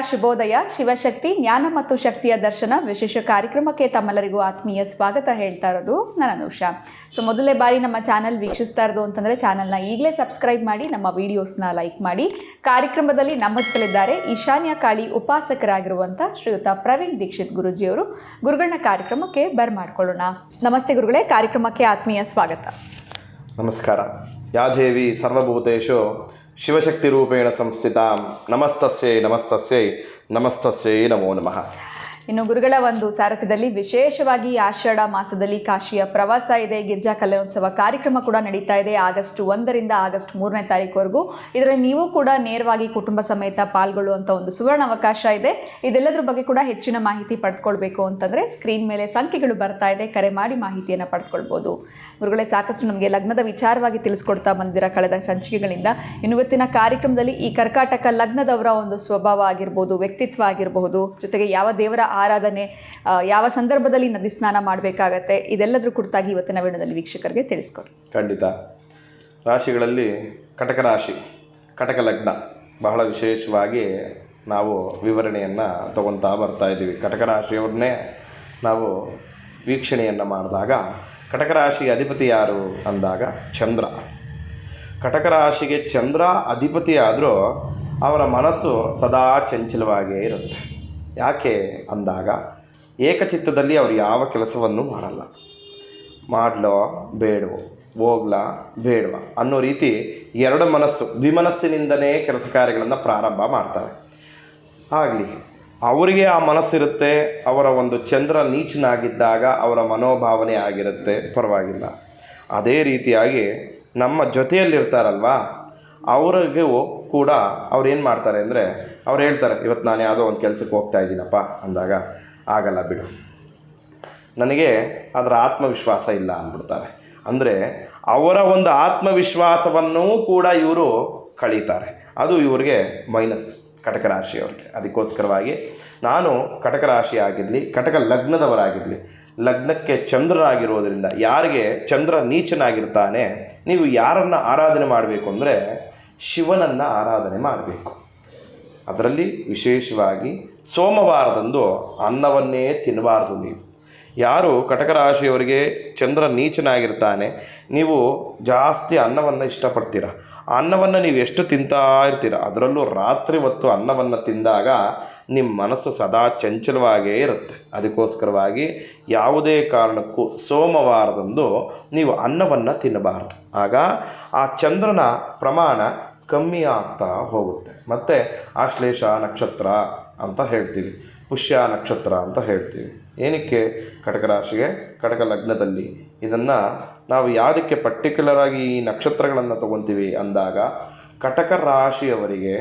ಶುಭೋದಯ. ಶಿವಶಕ್ತಿ ಜ್ಞಾನ ಮತ್ತು ಶಕ್ತಿಯ ದರ್ಶನ ವಿಶೇಷ ಕಾರ್ಯಕ್ರಮಕ್ಕೆ ತಮ್ಮೆಲ್ಲರಿಗೂ ಆತ್ಮೀಯ ಸ್ವಾಗತ ಹೇಳ್ತಾ ಇರೋದು ನಾನು ಅನುಷಾ. ಮೊದಲನೇ ಬಾರಿ ನಮ್ಮ ಚಾನಲ್ ವೀಕ್ಷಿಸ್ತಾ ಇರೋದು ಅಂತಂದರೆ ಚಾನಲ್ನ ಈಗಲೇ ಸಬ್ಸ್ಕ್ರೈಬ್ ಮಾಡಿ, ನಮ್ಮ ವೀಡಿಯೋಸ್ನ ಲೈಕ್ ಮಾಡಿ. ಕಾರ್ಯಕ್ರಮದಲ್ಲಿ ನಮ್ಮ ಜೊತೆಲಿದ್ದಾರೆ ಈಶಾನ್ಯ ಕಾಳಿ ಉಪಾಸಕರಾಗಿರುವಂಥ ಶ್ರೀಯುತ ಪ್ರವೀಣ್ ದೀಕ್ಷಿತ್ ಗುರುಜಿಯವರು. ಗುರುಗಳನ್ನ ಕಾರ್ಯಕ್ರಮಕ್ಕೆ ಬರ್ಮಾಡ್ಕೊಳ್ಳೋಣ. ನಮಸ್ತೆ ಗುರುಗಳೇ, ಕಾರ್ಯಕ್ರಮಕ್ಕೆ ಆತ್ಮೀಯ ಸ್ವಾಗತ. ನಮಸ್ಕಾರ. ಯಾ ದೇವಿ ಸರ್ವಭೂತೇಷು ಶಿವಶಕ್ತಿ ರೂಪೇಣ ಸಂಸ್ಥಿತ ನಮಸ್ತಸ್ಯೈ ನಮಸ್ತಸ್ಯೈ ನಮಸ್ತಸ್ಯೈ ನಮೋ ನಮಃ. ಇನ್ನು ಗುರುಗಳ ಒಂದು ಸಾರಥ್ಯದಲ್ಲಿ ವಿಶೇಷವಾಗಿ ಆಷಾಢ ಮಾಸದಲ್ಲಿ ಕಾಶಿಯ ಪ್ರವಾಸ ಇದೆ. ಗಿರಿಜಾ ಕಲ್ಯಾಣೋತ್ಸವ ಕಾರ್ಯಕ್ರಮ ಕೂಡ ನಡೀತಾ ಇದೆ ಆಗಸ್ಟ್ 1ರಿಂದ ಆಗಸ್ಟ್ 3ನೇ ತಾರೀಕುವರೆಗೂ. ಇದರಲ್ಲಿ ನೀವು ಕೂಡ ನೇರವಾಗಿ ಕುಟುಂಬ ಸಮೇತ ಪಾಲ್ಗೊಳ್ಳುವಂಥ ಒಂದು ಸುವರ್ಣ ಅವಕಾಶ ಇದೆ. ಇದೆಲ್ಲದ್ರ ಬಗ್ಗೆ ಕೂಡ ಹೆಚ್ಚಿನ ಮಾಹಿತಿ ಪಡೆದುಕೊಳ್ಬೇಕು ಅಂತಂದರೆ ಸ್ಕ್ರೀನ್ ಮೇಲೆ ಸಂಖ್ಯೆಗಳು ಬರ್ತಾ ಇದೆ, ಕರೆ ಮಾಡಿ ಮಾಹಿತಿಯನ್ನು ಪಡೆದುಕೊಳ್ಬೋದು. ಗುರುಗಳೇ, ಸಾಕಷ್ಟು ನಮಗೆ ಲಗ್ನದ ವಿಚಾರವಾಗಿ ತಿಳಿಸ್ಕೊಡ್ತಾ ಬಂದಿರೋ ಕಳೆದ ಸಂಚಿಕೆಗಳಿಂದ ಇವತ್ತಿನ ಕಾರ್ಯಕ್ರಮದಲ್ಲಿ ಈ ಕರ್ಕಾಟಕ ಲಗ್ನದವರ ಒಂದು ಸ್ವಭಾವ ಆಗಿರ್ಬೋದು, ವ್ಯಕ್ತಿತ್ವ ಆಗಿರಬಹುದು, ಜೊತೆಗೆ ಯಾವ ದೇವರ ಆರಾಧನೆ, ಯಾವ ಸಂದರ್ಭದಲ್ಲಿ ನದಿ ಸ್ನಾನ ಮಾಡಬೇಕಾಗತ್ತೆ, ಇದೆಲ್ಲದ್ರ ಕುರಿತಾಗಿ ಇವತ್ತಿನ ವಿಡಿಯೋದಲ್ಲಿ ವೀಕ್ಷಕರಿಗೆ ತಿಳಿಸ್ಕೊಡಿ. ಖಂಡಿತ. ರಾಶಿಗಳಲ್ಲಿ ಕಟಕ ರಾಶಿ, ಕಟಕ ಲಗ್ನ ಬಹಳ ವಿಶೇಷವಾಗಿ ನಾವು ವಿವರಣೆಯನ್ನು ತಗೊತಾ ಬರ್ತಾ ಇದ್ದೀವಿ. ಕಟಕ ರಾಶಿಯವ್ರನ್ನೇ ನಾವು ವೀಕ್ಷಣೆಯನ್ನು ಮಾಡಿದಾಗ ಕಟಕ ರಾಶಿಗೆ ಅಧಿಪತಿ ಯಾರು ಅಂದಾಗ ಚಂದ್ರ. ಕಟಕ ರಾಶಿಗೆ ಚಂದ್ರ ಅಧಿಪತಿ ಆದರೂ ಅವರ ಮನಸ್ಸು ಸದಾ ಚಂಚಲವಾಗೇ ಇರುತ್ತೆ. ಯಾಕೆ ಅಂದಾಗ ಏಕಚಿತ್ತದಲ್ಲಿ ಅವರು ಯಾವ ಕೆಲಸವನ್ನು ಮಾಡಲ್ಲ. ಮಾಡಲೋ ಬೇಡವೋ, ಹೋಗ್ಲಾ ಬೇಡವಾ ಅನ್ನೋ ರೀತಿ ಎರಡು ಮನಸ್ಸು, ದ್ವಿಮನಸ್ಸಿನಿಂದಲೇ ಕೆಲಸ ಕಾರ್ಯಗಳನ್ನು ಪ್ರಾರಂಭ ಮಾಡ್ತಾರೆ. ಆಗಲಿ ಅವರಿಗೆ ಆ ಮನಸ್ಸಿರುತ್ತೆ. ಅವರ ಒಂದು ಚಂದ್ರ ನೀಚನಾಗಿದ್ದಾಗ ಅವರ ಮನೋಭಾವನೆ ಆಗಿರುತ್ತೆ, ಪರವಾಗಿಲ್ಲ. ಅದೇ ರೀತಿಯಾಗಿ ನಮ್ಮ ಜೊತೆಯಲ್ಲಿರ್ತಾರಲ್ವ ಅವ್ರಿಗೂ ಕೂಡ ಅವ್ರು ಏನು ಮಾಡ್ತಾರೆ ಅಂದರೆ ಅವ್ರು ಹೇಳ್ತಾರೆ, ಇವತ್ತು ನಾನು ಯಾವುದೋ ಒಂದು ಕೆಲಸಕ್ಕೆ ಹೋಗ್ತಾ ಇದ್ದೀನಪ್ಪ ಅಂದಾಗ, ಆಗಲ್ಲ ಬಿಡು, ನನಗೆ ಅದರ ಆತ್ಮವಿಶ್ವಾಸ ಇಲ್ಲ ಅಂದ್ಬಿಡ್ತಾರೆ. ಅಂದರೆ ಅವರ ಒಂದು ಆತ್ಮವಿಶ್ವಾಸವನ್ನೂ ಕೂಡ ಇವರು ಕಳೀತಾರೆ. ಅದು ಇವರಿಗೆ ಮೈನಸ್, ಕಟಕ ರಾಶಿಯವ್ರಿಗೆ. ಅದಕ್ಕೋಸ್ಕರವಾಗಿ ನಾನು ಕಟಕ ರಾಶಿ ಆಗಿರಲಿ, ಕಟಕ ಲಗ್ನದವರಾಗಿರಲಿ, ಲಗ್ನಕ್ಕೆ ಚಂದ್ರರಾಗಿರೋದರಿಂದ ಯಾರಿಗೆ ಚಂದ್ರ ನೀಚನಾಗಿರ್ತಾನೆ, ನೀವು ಯಾರನ್ನು ಆರಾಧನೆ ಮಾಡಬೇಕು ಅಂದರೆ ಶಿವನನ್ನು ಆರಾಧನೆ ಮಾಡಬೇಕು. ಅದರಲ್ಲಿ ವಿಶೇಷವಾಗಿ ಸೋಮವಾರದಂದು ಅನ್ನವನ್ನೇ ತಿನ್ನಬಾರ್ದು. ನೀವು ಯಾರು ಕಟಕ ರಾಶಿಯವರಿಗೆ ಚಂದ್ರ ನೀಚನಾಗಿರ್ತಾನೆ, ನೀವು ಜಾಸ್ತಿ ಅನ್ನವನ್ನು ಇಷ್ಟಪಡ್ತೀರ. ಆ ಅನ್ನವನ್ನು ನೀವು ಎಷ್ಟು ತಿಂತಾ ಇರ್ತೀರ, ಅದರಲ್ಲೂ ರಾತ್ರಿ ಹೊತ್ತು ಅನ್ನವನ್ನು ತಿಂದಾಗ ನಿಮ್ಮ ಮನಸ್ಸು ಸದಾ ಚಂಚಲವಾಗೇ ಇರುತ್ತೆ. ಅದಕ್ಕೋಸ್ಕರವಾಗಿ ಯಾವುದೇ ಕಾರಣಕ್ಕೂ ಸೋಮವಾರದಂದು ನೀವು ಅನ್ನವನ್ನು ತಿನ್ನಬಾರ್ದು. ಆಗ ಆ ಚಂದ್ರನ ಪ್ರಮಾಣ ಕಮ್ಮಿ ಆಗ್ತಾ ಹೋಗುತ್ತೆ. ಮತ್ತು ಆಶ್ಲೇಷ ನಕ್ಷತ್ರ ಅಂತ ಹೇಳ್ತೀವಿ, ಪುಷ್ಯ ನಕ್ಷತ್ರ ಅಂತ ಹೇಳ್ತೀವಿ. ಏನಕ್ಕೆ ಕಟಕ ರಾಶಿಗೆ, ಕಟಕ ಲಗ್ನದಲ್ಲಿ ಇದನ್ನು ನಾವು ಯಾವುದಕ್ಕೆ ಪರ್ಟಿಕ್ಯುಲರಾಗಿ ಈ ನಕ್ಷತ್ರಗಳನ್ನು ತೊಗೊತೀವಿ ಅಂದಾಗ, ಕಟಕ ರಾಶಿಯವರಿಗೆ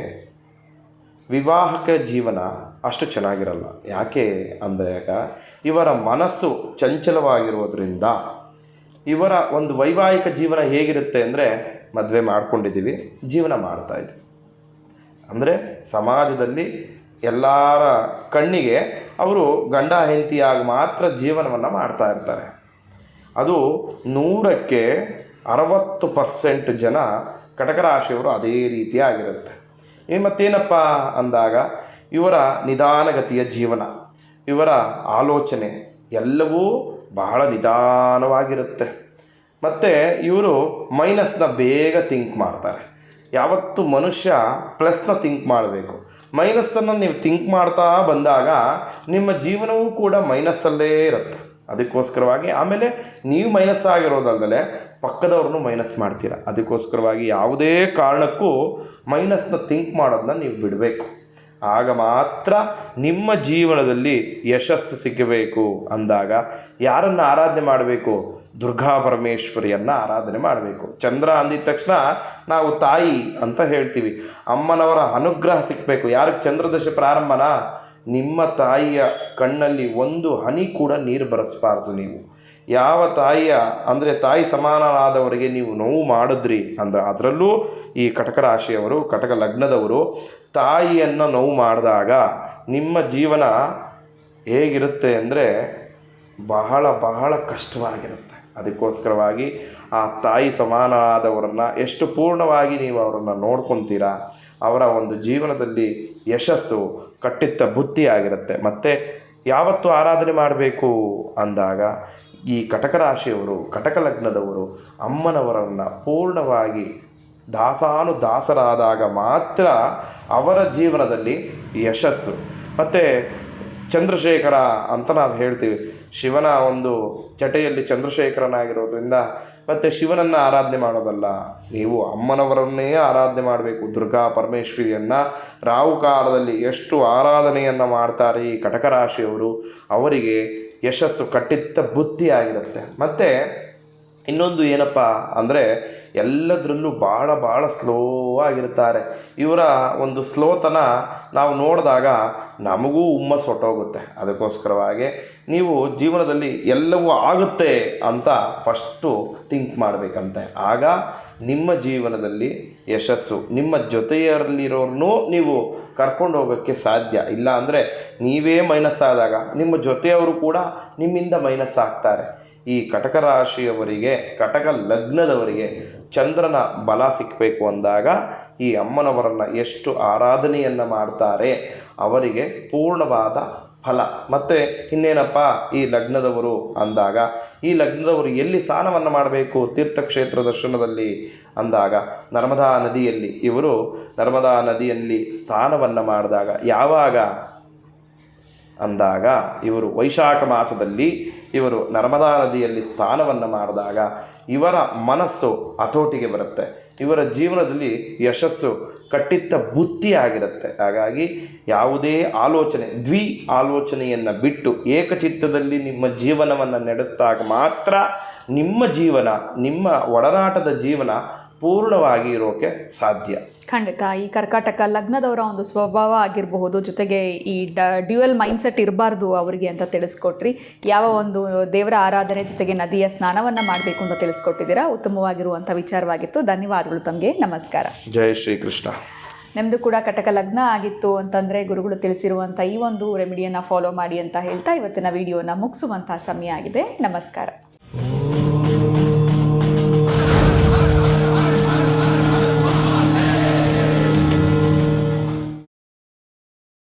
ವಿವಾಹಕ ಜೀವನ ಅಷ್ಟು ಚೆನ್ನಾಗಿರಲ್ಲ. ಯಾಕೆ ಅಂದಾಗ ಇವರ ಮನಸ್ಸು ಚಂಚಲವಾಗಿರೋದ್ರಿಂದ ಇವರ ಒಂದು ವೈವಾಹಿಕ ಜೀವನ ಹೇಗಿರುತ್ತೆ ಅಂದರೆ, ಮದುವೆ ಮಾಡ್ಕೊಂಡಿದ್ದೀವಿ, ಜೀವನ ಮಾಡ್ತಾಯಿದ್ವಿ ಅಂದರೆ ಸಮಾಜದಲ್ಲಿ ಎಲ್ಲರ ಕಣ್ಣಿಗೆ ಅವರು ಗಂಡ ಹೆಂಡತಿಯಾಗಿ ಮಾತ್ರ ಜೀವನವನ್ನು ಮಾಡ್ತಾ ಇರ್ತಾರೆ. ಅದು 100ಕ್ಕೆ 60% ಜನ ಕಟಕ ರಾಶಿಯವರು ಅದೇ ರೀತಿಯಾಗಿರುತ್ತೆ. ಮತ್ತೇನಪ್ಪ ಅಂದಾಗ ಇವರ ನಿಧಾನಗತಿಯ ಜೀವನ, ಇವರ ಆಲೋಚನೆ ಎಲ್ಲವೂ ಬಹಳ ನಿಧಾನವಾಗಿರುತ್ತೆ. ಮತ್ತು ಇವರು ಮೈನಸ್ನ ಬೇಗ ಥಿಂಕ್ ಮಾಡ್ತಾರೆ. ಯಾವತ್ತು ಮನುಷ್ಯ ಪ್ಲಸ್ನ ಥಿಂಕ್ ಮಾಡಬೇಕು. ಮೈನಸ್ಸನ್ನು ನೀವು ಥಿಂಕ್ ಮಾಡ್ತಾ ಬಂದಾಗ ನಿಮ್ಮ ಜೀವನವೂ ಕೂಡ ಮೈನಸ್ಸಲ್ಲೇ ಇರುತ್ತೆ. ಅದಕ್ಕೋಸ್ಕರವಾಗಿ ಆಮೇಲೆ ನೀವು ಮೈನಸ್ ಆಗಿರೋದಲ್ಲದೆ ಪಕ್ಕದವ್ರನ್ನೂ ಮೈನಸ್ ಮಾಡ್ತೀರ. ಅದಕ್ಕೋಸ್ಕರವಾಗಿ ಯಾವುದೇ ಕಾರಣಕ್ಕೂ ಮೈನಸ್ನ ಥಿಂಕ್ ಮಾಡೋದನ್ನ ನೀವು ಬಿಡಬೇಕು. ಆಗ ಮಾತ್ರ ನಿಮ್ಮ ಜೀವನದಲ್ಲಿ ಯಶಸ್ಸು ಸಿಗಬೇಕು. ಅಂದಾಗ ಯಾರನ್ನು ಆರಾಧನೆ ಮಾಡಬೇಕು? ದುರ್ಗಾ ಪರಮೇಶ್ವರಿಯನ್ನು ಆರಾಧನೆ ಮಾಡಬೇಕು. ಚಂದ್ರ ಅಂದಿದ ತಕ್ಷಣ ನಾವು ತಾಯಿ ಅಂತ ಹೇಳ್ತೀವಿ. ಅಮ್ಮನವರ ಅನುಗ್ರಹ ಸಿಗಬೇಕು. ಯಾರಿಗೆ ಚಂದ್ರದಶೆ ಪ್ರಾರಂಭನಾ, ನಿಮ್ಮ ತಾಯಿಯ ಕಣ್ಣಲ್ಲಿ ಒಂದು ಹನಿ ಕೂಡ ನೀರು ಬರೆಸಬಾರ್ದು. ನೀವು ಯಾವ ತಾಯಿಯ ಅಂದರೆ ತಾಯಿ ಸಮಾನರಾದವರಿಗೆ ನೀವು ನೋವು ಮಾಡಿದ್ರಿ ಅಂದರೆ, ಅದರಲ್ಲೂ ಈ ಕಟಕ ರಾಶಿಯವರು, ಕಟಕ ಲಗ್ನದವರು ತಾಯಿಯನ್ನು ನೋವು ಮಾಡಿದಾಗ ನಿಮ್ಮ ಜೀವನ ಹೇಗಿರುತ್ತೆ ಅಂದರೆ ಬಹಳ ಬಹಳ ಕಷ್ಟವಾಗಿರುತ್ತೆ. ಅದಕ್ಕೋಸ್ಕರವಾಗಿ ಆ ತಾಯಿ ಸಮಾನವಾದವರನ್ನು ಎಷ್ಟು ಪೂರ್ಣವಾಗಿ ನೀವು ಅವರನ್ನು ನೋಡ್ಕೊತೀರಾ, ಅವರ ಒಂದು ಜೀವನದಲ್ಲಿ ಯಶಸ್ಸು ಕಟ್ಟಿಟ್ಟ ಬುತ್ತಿ ಆಗಿರುತ್ತೆ. ಮತ್ತು ಯಾವತ್ತು ಆರಾಧನೆ ಮಾಡಬೇಕು ಅಂದಾಗ ಈ ಕಟಕ ರಾಶಿಯವರು, ಕಟಕ ಲಗ್ನದವರು ಅಮ್ಮನವರನ್ನು ಪೂರ್ಣವಾಗಿ ದಾಸರಾದಾಗ ಮಾತ್ರ ಅವರ ಜೀವನದಲ್ಲಿ ಯಶಸ್ಸು. ಮತ್ತು ಚಂದ್ರಶೇಖರ ಅಂತ ನಾವು ಹೇಳ್ತೀವಿ, ಶಿವನ ಒಂದು ಜಟೆಯಲ್ಲಿ ಚಂದ್ರಶೇಖರನಾಗಿರೋದ್ರಿಂದ ಮತ್ತು ಶಿವನನ್ನು ಆರಾಧನೆ ಮಾಡೋದಲ್ಲ, ನೀವು ಅಮ್ಮನವರನ್ನೇ ಆರಾಧನೆ ಮಾಡಬೇಕು. ದುರ್ಗಾ ಪರಮೇಶ್ವರಿಯನ್ನು ರಾಹು ಕಾಲದಲ್ಲಿ ಎಷ್ಟು ಆರಾಧನೆಯನ್ನು ಮಾಡ್ತಾರೆ ಈ ಕಟಕ ರಾಶಿಯವರು, ಅವರಿಗೆ ಯಶಸ್ಸು ಕಟ್ಟಿಟ್ಟ ಬುತ್ತಿ ಆಗಿರುತ್ತೆ. ಮತ್ತು ಇನ್ನೊಂದು ಏನಪ್ಪ ಅಂದರೆ ಎಲ್ಲದರಲ್ಲೂ ಭಾಳ ಸ್ಲೋ ಆಗಿರ್ತಾರೆ. ಇವರ ಒಂದು ಸ್ಲೋತನ ನಾವು ನೋಡಿದಾಗ ನಮಗೂ ಹುಮ್ಮಸ್ಸು ಹೊಟ್ಟೋಗುತ್ತೆ. ಅದಕ್ಕೋಸ್ಕರವಾಗಿ ನೀವು ಜೀವನದಲ್ಲಿ ಎಲ್ಲವೂ ಆಗುತ್ತೆ ಅಂತ ಫಸ್ಟು ಥಿಂಕ್ ಮಾಡಬೇಕಂತೆ. ಆಗ ನಿಮ್ಮ ಜೀವನದಲ್ಲಿ ಯಶಸ್ಸು, ನಿಮ್ಮ ಜೊತೆಯಲ್ಲಿರೋರನ್ನೂ ನೀವು ಕರ್ಕೊಂಡು ಹೋಗೋಕ್ಕೆ ಸಾಧ್ಯ. ಇಲ್ಲ ಅಂದರೆ ನೀವೇ ಮೈನಸ್ ಆದಾಗ ನಿಮ್ಮ ಜೊತೆಯವರು ಕೂಡ ನಿಮ್ಮಿಂದ ಮೈನಸ್ ಆಗ್ತಾರೆ. ಈ ಕಟಕ ರಾಶಿಯವರಿಗೆ, ಕಟಕ ಲಗ್ನದವರಿಗೆ ಚಂದ್ರನ ಬಲ ಸಿಕ್ಕಬೇಕು ಅಂದಾಗ ಈ ಅಮ್ಮನವರನ್ನು ಎಷ್ಟು ಆರಾಧನೆಯನ್ನು ಮಾಡ್ತಾರೆ ಅವರಿಗೆ ಪೂರ್ಣವಾದ ಫಲ. ಮತ್ತು ಇನ್ನೇನಪ್ಪ ಈ ಲಗ್ನದವರು ಅಂದಾಗ, ಈ ಲಗ್ನದವರು ಎಲ್ಲಿ ಸ್ನಾನವನ್ನು ಮಾಡಬೇಕು ತೀರ್ಥಕ್ಷೇತ್ರ ದರ್ಶನದಲ್ಲಿ ಅಂದಾಗ ನರ್ಮದಾ ನದಿಯಲ್ಲಿ, ಇವರು ನರ್ಮದಾ ನದಿಯಲ್ಲಿ ಸ್ನಾನವನ್ನು ಮಾಡಿದಾಗ ಯಾವಾಗ ಅಂದಾಗ ಇವರು ವೈಶಾಖ ಮಾಸದಲ್ಲಿ ಇವರು ನರ್ಮದಾ ನದಿಯಲ್ಲಿ ಸ್ನಾನವನ್ನು ಮಾಡಿದಾಗ ಇವರ ಮನಸ್ಸು ಹತೋಟಿಗೆ ಬರುತ್ತೆ, ಇವರ ಜೀವನದಲ್ಲಿ ಯಶಸ್ಸು ಕಟ್ಟಿಟ್ಟ ಬುತ್ತಿ ಆಗಿರುತ್ತೆ. ಹಾಗಾಗಿ ಯಾವುದೇ ಆಲೋಚನೆ, ಆಲೋಚನೆಯನ್ನು ಬಿಟ್ಟು ಏಕಚಿತ್ತದಲ್ಲಿ ನಿಮ್ಮ ಜೀವನವನ್ನು ನಡೆಸಿದಾಗ ಮಾತ್ರ ನಿಮ್ಮ ಜೀವನ, ನಿಮ್ಮ ಒಡನಾಟದ ಜೀವನ ಪೂರ್ಣವಾಗಿ ಇರೋಕ್ಕೆ ಸಾಧ್ಯ. ಖಂಡಿತ. ಈ ಕರ್ಕಾಟಕ ಲಗ್ನದವರ ಒಂದು ಸ್ವಭಾವ ಆಗಿರಬಹುದು, ಜೊತೆಗೆ ಈ ಡ್ಯುಯಲ್ ಮೈಂಡ್ಸೆಟ್ ಇರಬಾರ್ದು ಅವರಿಗೆ ಅಂತ ತಿಳಿಸ್ಕೊಟ್ರಿ. ಯಾವ ಒಂದು ದೇವರ ಆರಾಧನೆ ಜೊತೆಗೆ ನದಿಯ ಸ್ನಾನವನ್ನು ಮಾಡಬೇಕು ಅಂತ ತಿಳಿಸ್ಕೊಟ್ಟಿದ್ದೀರಾ. ಉತ್ತಮವಾಗಿರುವಂಥ ವಿಚಾರವಾಗಿತ್ತು. ಧನ್ಯವಾದಗಳು ತಮಗೆ. ನಮಸ್ಕಾರ. ಜೈ ಶ್ರೀಕೃಷ್ಣ. ನಮ್ಮದು ಕೂಡ ಕಟಕ ಲಗ್ನ ಆಗಿತ್ತು ಅಂತಂದರೆ ಗುರುಗಳು ತಿಳಿಸಿರುವಂಥ ಈ ಒಂದು ರೆಮಿಡಿಯನ್ನು ಫಾಲೋ ಮಾಡಿ ಅಂತ ಹೇಳ್ತಾ ಇವತ್ತಿನ ವಿಡಿಯೋನ ಮುಗಿಸುವಂಥ ಸಮಯ ಆಗಿದೆ. ನಮಸ್ಕಾರ.